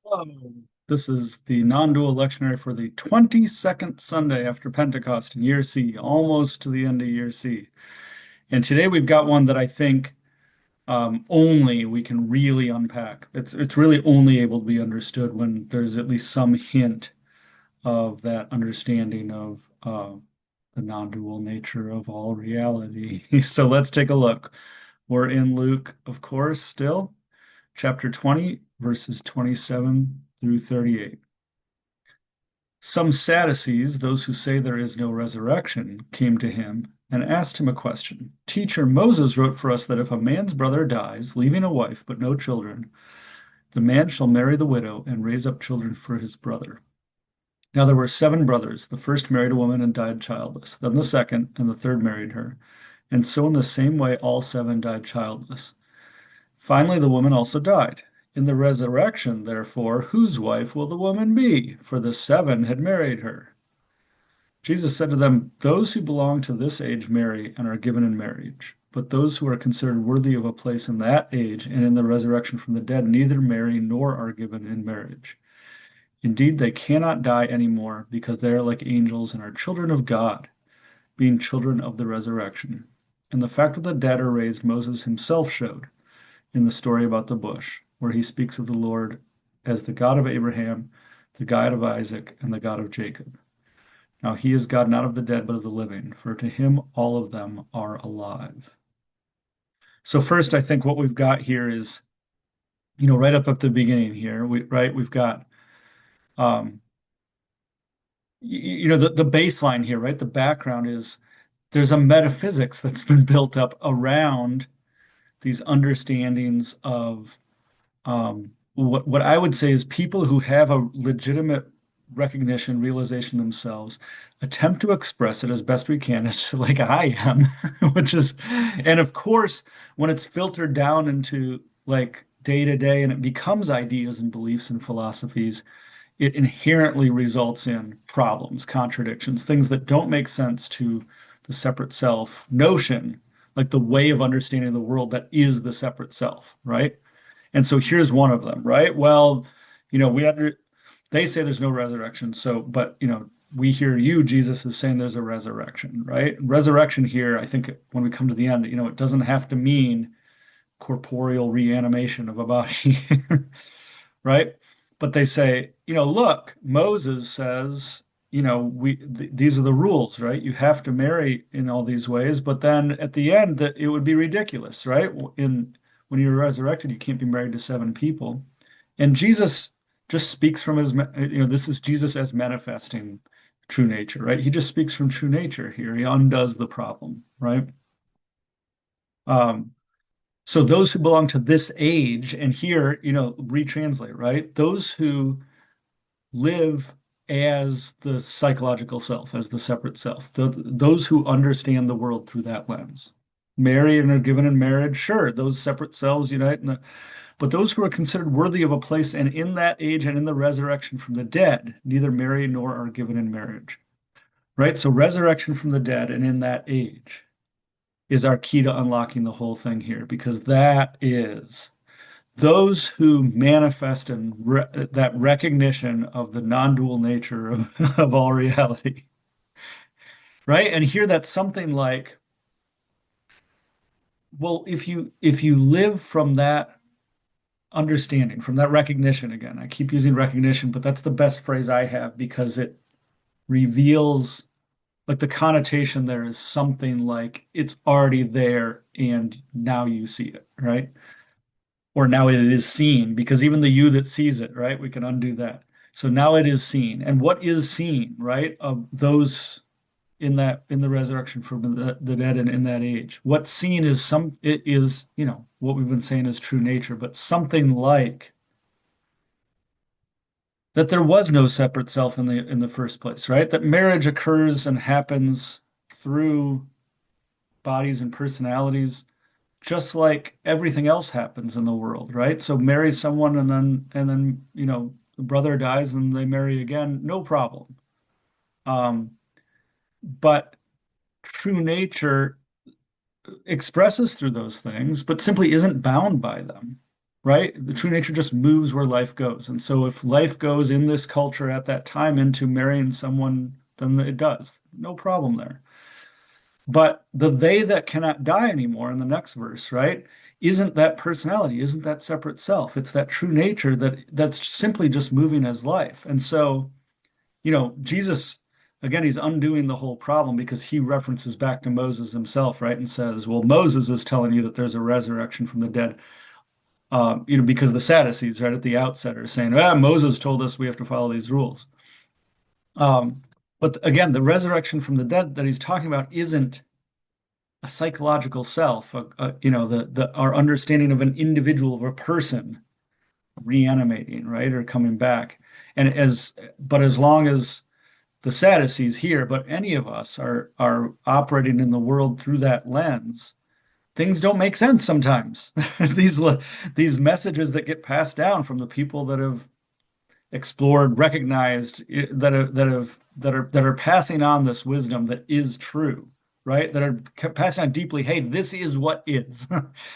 Hello. This is the non-dual lectionary for the 22nd Sunday after Pentecost in year C, almost to the end of year C. And today we've got one that I think only we can really unpack. It's really only able to be understood when there's at least some hint of that understanding of the non-dual nature of all reality. So let's take a look. We're in Luke, of course, still, chapter 20, verses 27 through 38. Some Sadducees, those who say there is no resurrection, came to him and asked him a question. Teacher, Moses wrote for us that if a man's brother dies, leaving a wife but no children, the man shall marry the widow and raise up children for his brother. Now there were 7 brothers. The first married a woman and died childless. Then the second and the third married her. And so in the same way all 7 died childless. Finally, the woman also died. In the resurrection, therefore, whose wife will the woman be? For the 7 had married her. Jesus said to them, those who belong to this age marry and are given in marriage. But those who are considered worthy of a place in that age and in the resurrection from the dead neither marry nor are given in marriage. Indeed, they cannot die any more because they are like angels and are children of God, being children of the resurrection. And the fact that the dead are raised, Moses himself showed in the story about the bush, where he speaks of the Lord as the God of Abraham, the God of Isaac, and the God of Jacob. Now he is God not of the dead, but of the living, for to him all of them are alive. So first, I think what we've got here is, right up at the beginning here, we've got, um, the baseline here, right? The background is there's a metaphysics that's been built up around these understandings of what I would say is people who have a legitimate recognition, realization themselves, attempt to express it as best we can, as like I am, which is, and of course, when it's filtered down into like day to day and it becomes ideas and beliefs and philosophies, it inherently results in problems, contradictions, things that don't make sense to the separate self notion, like the way of understanding the world that is the separate self, right? And so here's one of them, right? Well, we under they say there's no resurrection. So, but we hear you, Jesus is saying there's a resurrection, right? Resurrection here, I think when we come to the end, it doesn't have to mean corporeal reanimation of a body, right? But they say, look, Moses says, these are the rules, right? You have to marry in all these ways, but then at the end, that it would be ridiculous, right? When you're resurrected, you can't be married to 7 people. And Jesus just speaks from this is Jesus as manifesting true nature, right? He just speaks from true nature here. He undoes the problem, right? Um, so those who belong to this age, and here, retranslate, right? Those who live as the psychological self, as the separate self, those who understand the world through that lens. Marry and are given in marriage, sure, those separate selves unite but those who are considered worthy of a place and in that age and in the resurrection from the dead, neither marry nor are given in marriage. Right? So resurrection from the dead and in that age is our key to unlocking the whole thing here, because that is those who manifest in that recognition of the non-dual nature of all reality, right? And here that's something like, well, if you live from that understanding, from that recognition, again, I keep using recognition, but that's the best phrase I have because it reveals like the connotation there is something like it's already there and now you see it, right? Or now it is seen, because even the you that sees it, right? We can undo that. So now it is seen. And what is seen, right? Of those in the resurrection from the dead and in that age. What's seen is it is, what we've been saying is true nature, but something like that there was no separate self in the first place, right? That marriage occurs and happens through bodies and personalities just like everything else happens in the world, right? So marry someone and then the brother dies and they marry again, no problem. Um, but true nature expresses through those things, but simply isn't bound by them. right? The true nature just moves where life goes. And so if life goes in this culture at that time into marrying someone, then it does. No problem there. But the they that cannot die anymore in the next verse, right? Isn't that personality, isn't that separate self. It's that true nature that's simply just moving as life. And so, Jesus, again, he's undoing the whole problem because he references back to Moses himself, right? And says, well, Moses is telling you that there's a resurrection from the dead. Because the Sadducees, right at the outset, are saying, Moses told us we have to follow these rules. Um, but again, the resurrection from the dead that he's talking about isn't a psychological self, our understanding of an individual, of a person reanimating, right, or coming back. But as long as the Sadducees here, but any of us are operating in the world through that lens, things don't make sense sometimes. These these messages that get passed down from the people that have explored, recognized that are passing on this wisdom that is true, right? That are passing on deeply. Hey, this is what is.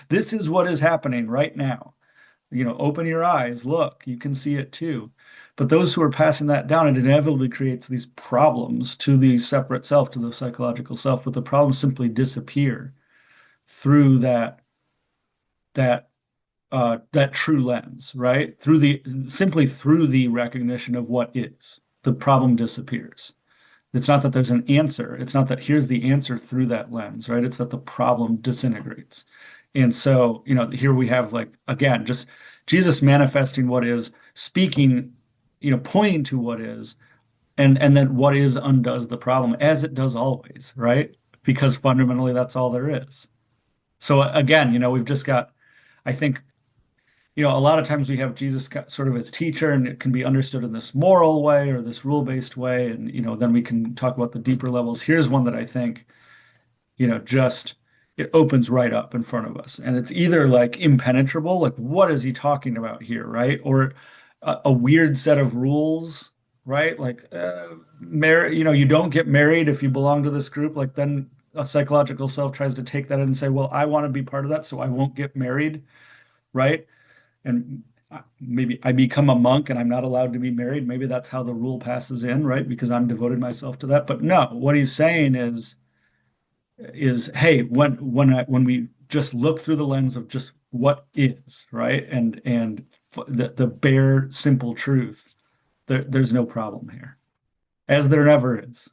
This is what is happening right now. Open your eyes, look, you can see it too. But those who are passing that down, it inevitably creates these problems to the separate self, to the psychological self, but the problems simply disappear through that that true lens, right? Through the recognition of what is. The problem disappears. It's not that there's an answer. It's not that here's the answer through that lens, right? It's that the problem disintegrates. And so, here we have like again, just Jesus manifesting what is, speaking, pointing to what is, and then what is undoes the problem as it does always, right? Because fundamentally that's all there is. So again, we've just got, I think, a lot of times we have Jesus sort of as teacher, and it can be understood in this moral way or this rule-based way. And, then we can talk about the deeper levels. Here's one that I think, just it opens right up in front of us. And it's either like impenetrable, like what is he talking about here, right? Or a weird set of rules, right? Like you don't get married if you belong to this group. Like then a psychological self tries to take that and say, well, I want to be part of that, so I won't get married, right? And maybe I become a monk and I'm not allowed to be married. Maybe that's how the rule passes in, right? Because I'm devoted myself to that. But no, what he's saying is hey, when we just look through the lens of just what is, right? And the bare simple truth, there's no problem here, as there never is.